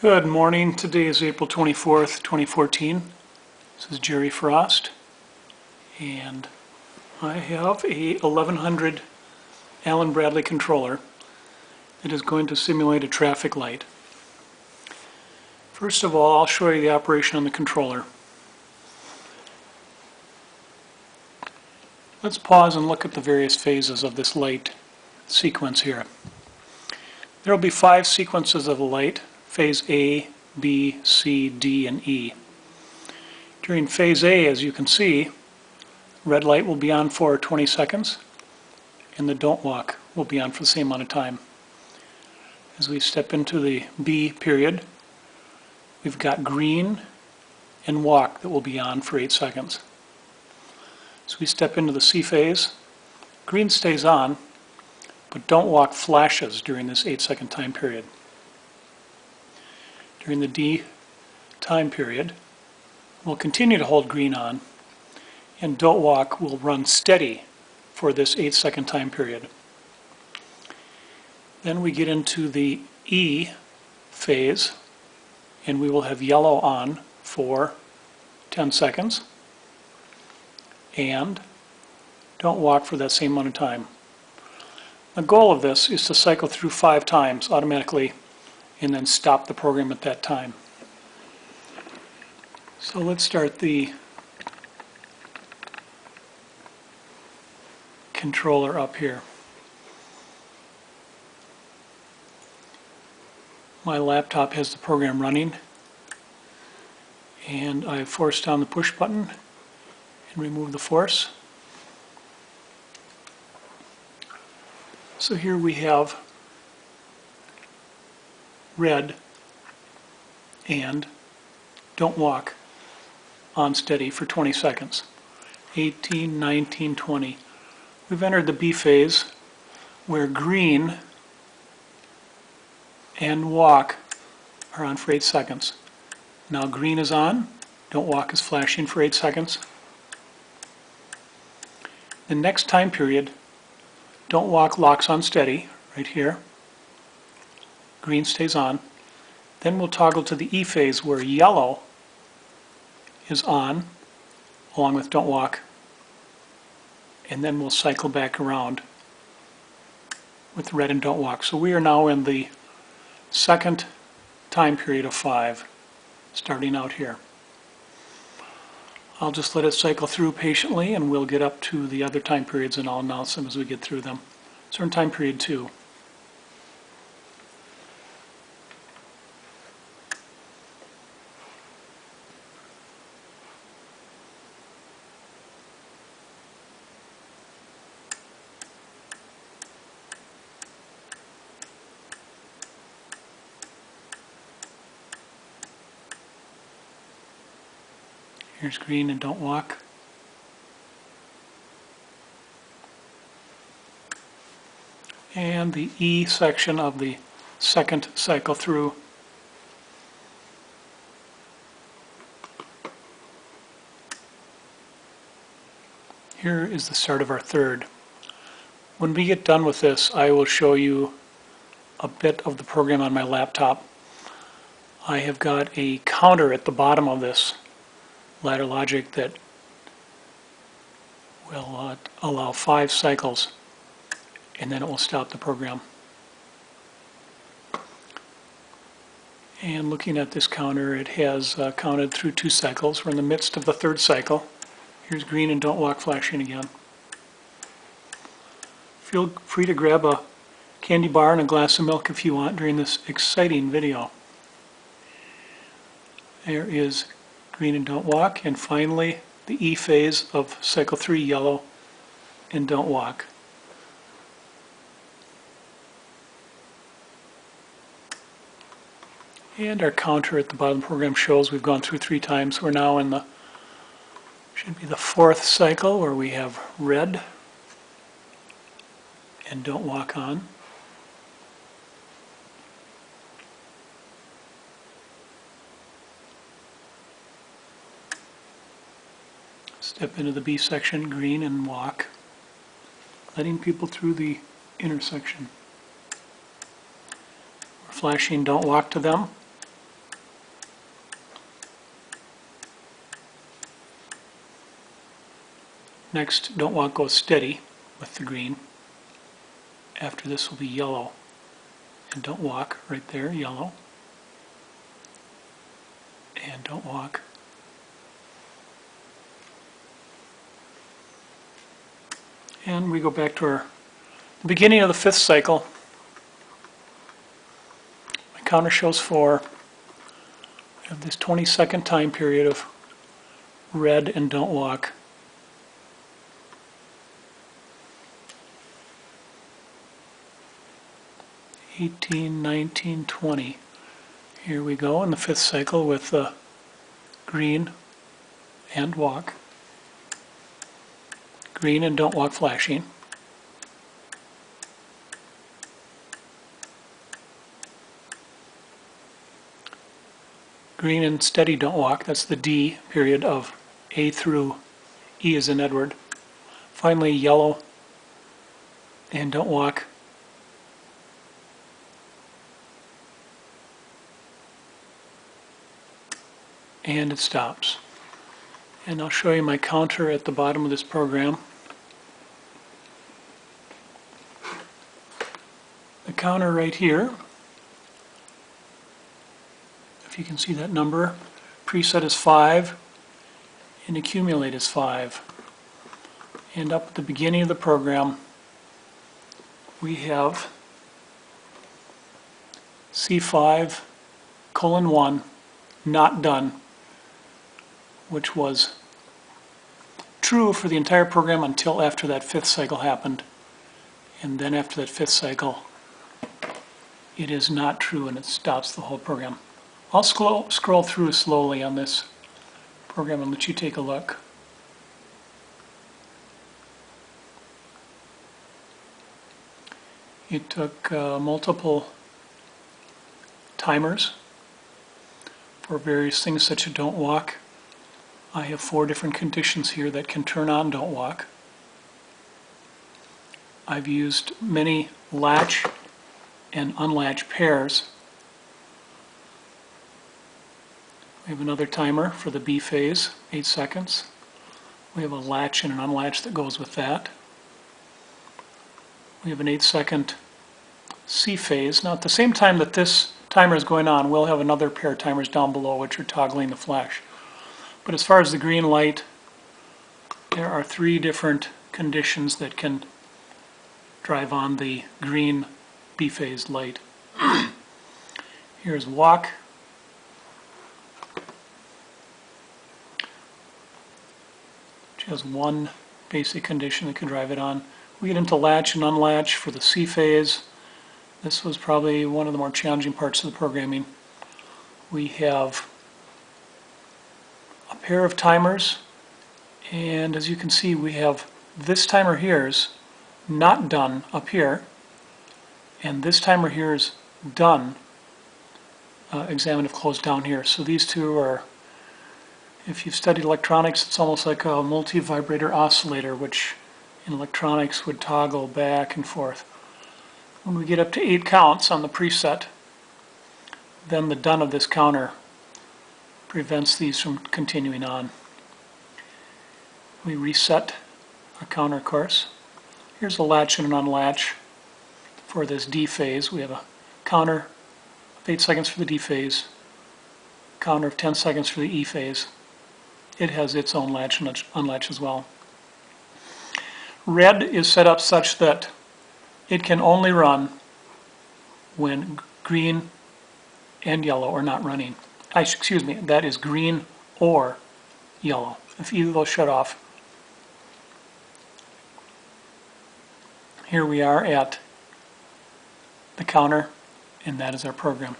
Good morning. Today is April 24th, 2014. This is Jerry Frost, and I have a 1100 Allen Bradley controller that is going to simulate a traffic light. First of all, I'll show you the operation on the controller. Let's pause and look at the various phases of this light sequence here. There will be 5 sequences of the light: phase A, B, C, D, and E. During phase A, as you can see, red light will be on for 20 seconds, and the don't walk will be on for the same amount of time. As we step into the B period, we've got green and walk that will be on for 8 seconds. As we step into the C phase, green stays on, but don't walk flashes during this 8-second time period. During the D time period, we'll continue to hold green on, and don't walk will run steady for this 8-second time period. Then we get into the E phase, and we will have yellow on for 10 seconds, and don't walk for that same amount of time. The goal of this is to cycle through 5 times automatically and then stop the program at that time. So let's start the controller up here. My laptop has the program running, and I force down the push button and remove the force. So here we have red and don't walk on steady for 20 seconds. 18, 19, 20. We've entered the B phase where green and walk are on for 8 seconds. Now green is on, don't walk is flashing for 8 seconds. The next time period, don't walk locks on steady right here. Green stays on. Then we'll toggle to the E phase where yellow is on along with don't walk, and then we'll cycle back around with red and don't walk. So we are now in the second time period of 5, starting out here. I'll just let it cycle through patiently, and we'll get up to the other time periods and I'll announce them as we get through them. So we're in time period 2. Here's green and don't walk. And the E section of the second cycle through. Here is the start of our third. When we get done with this, I will show you a bit of the program on my laptop. I have got a counter at the bottom of this ladder logic that will allow 5 cycles, and then it will stop the program. And looking at this counter, it has counted through 2 cycles. We're in the midst of the 3rd cycle. Here's green and don't walk flashing again. Feel free to grab a candy bar and a glass of milk if you want during this exciting video. There is green and don't walk, and finally the E phase of cycle 3, yellow and don't walk. And our counter at the bottom of the program shows we've gone through 3 times. We're now in the, should be the 4th cycle where we have red and don't walk on. Step into the B section, green and walk, letting people through the intersection. We're flashing don't walk to them, Next, don't walk goes steady with the green. After this will be yellow. And don't walk right there, yellow. And don't walk. And we go back to the beginning of the 5th cycle. My counter shows 4. I have this 20-second time period of red and don't walk. 18, 19, 20. Here we go in the 5th cycle with the green and walk. Green and don't walk flashing. Green and steady don't walk. That's the D period of A through E as in Edward. Finally, yellow and don't walk. And it stops. And I'll show you my counter at the bottom of this program. The counter right here, if you can see that number, preset is 5 and accumulate is 5. And up at the beginning of the program we have C5:1 not done, which was true for the entire program until after that 5th cycle happened. And then after that 5th cycle it is not true and it stops the whole program. I'll scroll through slowly on this program and let you take a look. It took multiple timers for various things such as don't walk. I have 4 different conditions here that can turn on don't walk. I've used many latch and unlatch pairs. We have another timer for the B phase, 8 seconds. We have a latch and an unlatch that goes with that. We have an 8-second C phase. Now at the same time that this timer is going on, we'll have another pair of timers down below which are toggling the flash. But as far as the green light, there are 3 different conditions that can drive on the green B phase light. Here's walk. Which has 1 basic condition that can drive it on. We get into latch and unlatch for the C phase. This was probably one of the more challenging parts of the programming. We have a pair of timers, and as you can see we have this timer here is not done up here, and this timer here is done, examine if closed down here. So these two are, if you've studied electronics, it's almost like a multi-vibrator oscillator, which in electronics would toggle back and forth. When we get up to 8 counts on the preset, then the done of this counter prevents these from continuing on. We reset our counter course. Here's a latch and an unlatch for this D phase. We have a counter of 8 seconds for the D phase, counter of 10 seconds for the E phase. It has its own latch and unlatch as well. Red is set up such that it can only run when green and yellow are not running. Excuse me, that is green or yellow. If either of those shut off, here we are at the counter, and that is our program.